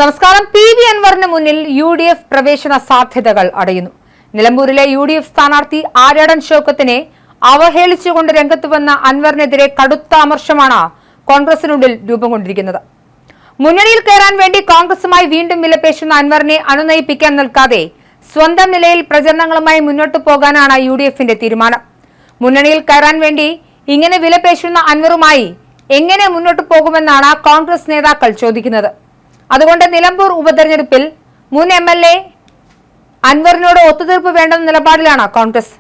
നമസ്കാരം. PV അൻവറിന് മുന്നിൽ UDF പ്രവേശന സാധ്യതകൾ അടയുന്നു. നിലമ്പൂരിലെ UDF സ്ഥാനാർത്ഥി ആര്യാടൻ ഷൗക്കത്തിനെ അവഹേളിച്ചുകൊണ്ട് രംഗത്ത് വന്ന അൻവറിനെതിരെ കടുത്ത അമർഷമാണ് കോൺഗ്രസിനുള്ളിൽ രൂപം കൊണ്ടിരിക്കുന്നത്. മുന്നണിയിൽ കയറാൻ വേണ്ടി കോൺഗ്രസുമായി വീണ്ടും വിലപേശുന്ന അൻവറിനെ അനുനയിപ്പിക്കാൻ നിൽക്കാതെ സ്വന്തം നിലയിൽ പ്രചരണങ്ങളുമായി മുന്നോട്ടു പോകാനാണ് UDFന്റെ തീരുമാനം. മുന്നണിയിൽ കയറാൻ വേണ്ടി ഇങ്ങനെ വിലപേശുന്ന അൻവറുമായി എങ്ങനെ മുന്നോട്ടു പോകുമെന്നാണ് കോൺഗ്രസ് നേതാക്കൾ ചോദിക്കുന്നത്. അതുകൊണ്ട് നിലമ്പൂർ ഉപതെരഞ്ഞെടുപ്പിൽ മുൻ MLA അൻവറിനോട് ഒത്തുതീർപ്പ് വേണ്ടെന്ന നിലപാടിലാണ് കോൺഗ്രസ്.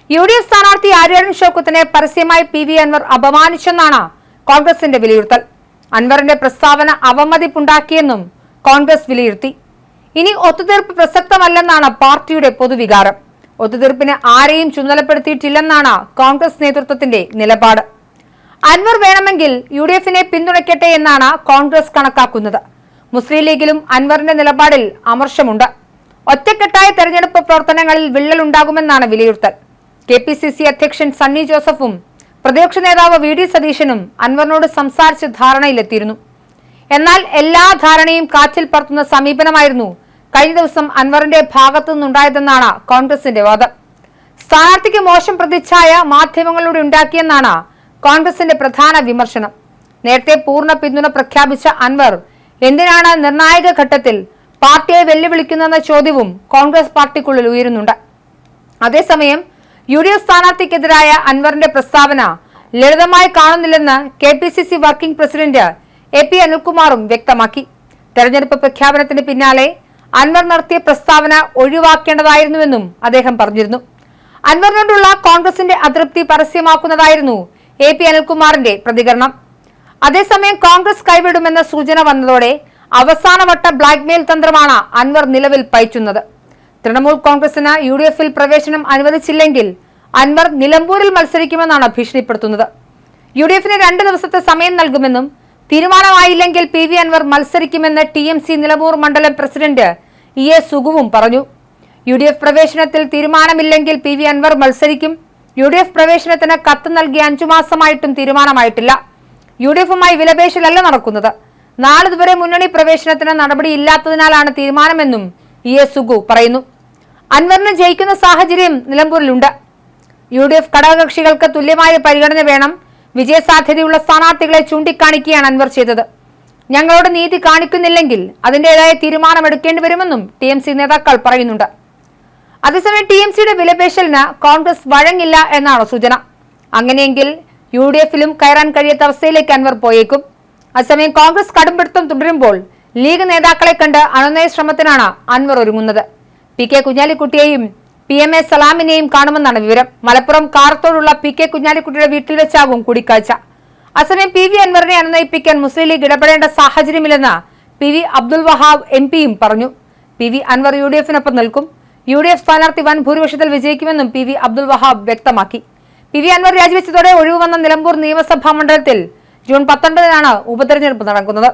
UDF സ്ഥാനാർത്ഥി ആര്യാടൻ ഷൗക്കത്തിനെ പരസ്യമായി PV അൻവർ അപമാനിച്ചെന്നാണ് കോൺഗ്രസിന്റെ വിലയിരുത്തൽ. അൻവറിന്റെ പ്രസ്താവന അവമതിപ്പുണ്ടാക്കിയെന്നും കോൺഗ്രസ് വിലയിരുത്തി. ഇനി ഒത്തുതീർപ്പ് പ്രസക്തമല്ലെന്നാണ് പാർട്ടിയുടെ പൊതുവികാരം. ഒത്തുതീർപ്പിന് ആരെയും ചുമതലപ്പെടുത്തിയിട്ടില്ലെന്നാണ് കോൺഗ്രസ് നേതൃത്വത്തിന്റെ നിലപാട്. അൻവർ വേണമെങ്കിൽ UDFനെ പിന്തുണയ്ക്കട്ടെ എന്നാണ് കോൺഗ്രസ് കണക്കാക്കുന്നത്. മുസ്ലിം ലീഗിലും അൻവറിന്റെ നിലപാടിൽ അമർഷമുണ്ട്. ഒറ്റക്കെട്ടായ തെരഞ്ഞെടുപ്പ് പ്രവർത്തനങ്ങളിൽ വിള്ളലുണ്ടാകുമെന്നാണ് വിലയിരുത്തൽ. KPCC അധ്യക്ഷൻ സണ്ണി ജോസഫും പ്രതിപക്ഷ നേതാവ് VD സതീശനും അൻവറിനോട് സംസാരിച്ച് ധാരണയിലെത്തിയിരുന്നു. എന്നാൽ എല്ലാ ധാരണയും കാറ്റിൽ പറത്തുന്ന സമീപനമായിരുന്നു കഴിഞ്ഞ ദിവസം അൻവറിന്റെ ഭാഗത്തു നിന്നുണ്ടായതെന്നാണ് കോൺഗ്രസിന്റെ വാദം. സ്ഥാനാർത്ഥിക്ക് മോശം പ്രതിച്ഛായ മാധ്യമങ്ങളിലൂടെ ഉണ്ടാക്കിയെന്നാണ് കോൺഗ്രസിന്റെ പ്രധാന വിമർശനം. നേരത്തെ പൂർണ്ണ പിന്തുണ പ്രഖ്യാപിച്ച അൻവർ എന്തിനാണ് നിർണായക ഘട്ടത്തിൽ പാർട്ടിയെ വെല്ലുവിളിക്കുന്നതെന്ന ചോദ്യവും കോൺഗ്രസ് പാർട്ടിക്കുള്ളിൽ ഉയരുന്നുണ്ട്. അതേസമയം UDF സ്ഥാനാർത്ഥിക്കെതിരായ അൻവറിന്റെ പ്രസ്താവന ലളിതമായി കാണുന്നില്ലെന്ന് KPCC വർക്കിംഗ് പ്രസിഡന്റ് AP അനിൽകുമാറും വ്യക്തമാക്കി. തെരഞ്ഞെടുപ്പ് പ്രഖ്യാപനത്തിന് പിന്നാലെ അൻവർ നടത്തിയ പ്രസ്താവന ഒഴിവാക്കേണ്ടതായിരുന്നുവെന്നും അദ്ദേഹം പറഞ്ഞിരുന്നു. അൻവറിനോടുള്ള കോൺഗ്രസിന്റെ അതൃപ്തി പരസ്യമാക്കുന്നതായിരുന്നു AP അനിൽകുമാറിന്റെ പ്രതികരണം. അതേസമയം കോൺഗ്രസ് കൈവിടുമെന്ന സൂചന വന്നതോടെ അവസാനവട്ട ബ്ലാക്ക്മെയിൽ തന്ത്രമാണ് അൻവർ നിലവിൽ പയറ്റുന്നത്. തൃണമൂൽ കോൺഗ്രസിന് UDFൽ പ്രവേശനം അനുവദിച്ചില്ലെങ്കിൽ അൻവർ നിലമ്പൂരിൽ മത്സരിക്കുമെന്നാണ് ഭീഷണിപ്പെടുത്തുന്നത്. UDFന് 2 ദിവസത്തെ സമയം നൽകുമെന്നും തീരുമാനമായില്ലെങ്കിൽ PV അൻവർ മത്സരിക്കുമെന്ന് TMC നിലമ്പൂർ മണ്ഡലം പ്രസിഡന്റ് EA സുഗുവും പറഞ്ഞു. UDF പ്രവേശനത്തിൽ തീരുമാനമില്ലെങ്കിൽ PV അൻവർ മത്സരിക്കും. UDF പ്രവേശനത്തിന് കത്ത് നൽകി 5 മാസമായിട്ടും തീരുമാനമായിട്ടില്ല. UDFുമായി വിലപേശലല്ല നടക്കുന്നത്. നാളിതുവരെ മുന്നണി പ്രവേശനത്തിന് നടപടിയില്ലാത്തതിനാലാണ് തീരുമാനമെന്നും EA സുഗു പറയുന്നു. അൻവറിന് ജയിക്കുന്ന സാഹചര്യം നിലമ്പൂരിലുണ്ട്. UDF ഘടകകക്ഷികൾക്ക് തുല്യമായ പരിഗണന വേണം. വിജയസാധ്യതയുള്ള സ്ഥാനാർത്ഥികളെ ചൂണ്ടിക്കാണിക്കുകയാണ് അൻവർ ചെയ്തത്. ഞങ്ങളോട് നീതി കാണിക്കുന്നില്ലെങ്കിൽ അതിൻ്റെതായ തീരുമാനമെടുക്കേണ്ടി വരുമെന്നും TMC നേതാക്കൾ പറയുന്നുണ്ട്. അതേസമയം TMCയുടെ വിലപേശലിന് കോൺഗ്രസ് വഴങ്ങില്ല എന്നാണ് സൂചന. അങ്ങനെയെങ്കിൽ UDFലും കയറാൻ കഴിയാത്ത അവസ്ഥയിലേക്ക് അൻവർ പോയേക്കും. അതേസമയം കോൺഗ്രസ് കടുംപിടുത്തം തുടരുമ്പോൾ ലീഗ് നേതാക്കളെ കണ്ട് അനുനയ ശ്രമത്തിനാണ് അൻവർ ഒരുങ്ങുന്നത്. PK കുഞ്ഞാലിക്കുട്ടിയെയും PMA സലാമിനെയും കാണുമെന്നാണ് വിവരം. മലപ്പുറം കാർത്തോടുള്ള PK കുഞ്ഞാലിക്കുട്ടിയുടെ വീട്ടിൽ വെച്ചാകും കൂടിക്കാഴ്ച. അതേസമയം PV അൻവറിനെ അനുനയിപ്പിക്കാൻ മുസ്ലിം ലീഗ് ഇടപെടേണ്ട സാഹചര്യമില്ലെന്ന് PV അബ്ദുൽ വഹാബ് MP പറഞ്ഞു. PV അൻവർ UDFനൊപ്പം നിൽക്കും. UDF സ്ഥാനാർത്ഥി വൻ ഭൂരിപക്ഷത്തിൽ വിജയിക്കുമെന്നും PV അബ്ദുൽ വഹാബ് വ്യക്തമാക്കി. PV അൻവർ രാജിവെച്ചതോടെ ഒഴിവുവന്ന നിലമ്പൂർ നിയമസഭാ മണ്ഡലത്തിൽ ജൂൺ 19-നാണ് ഉപതെരഞ്ഞെടുപ്പ് നടക്കുന്നത്.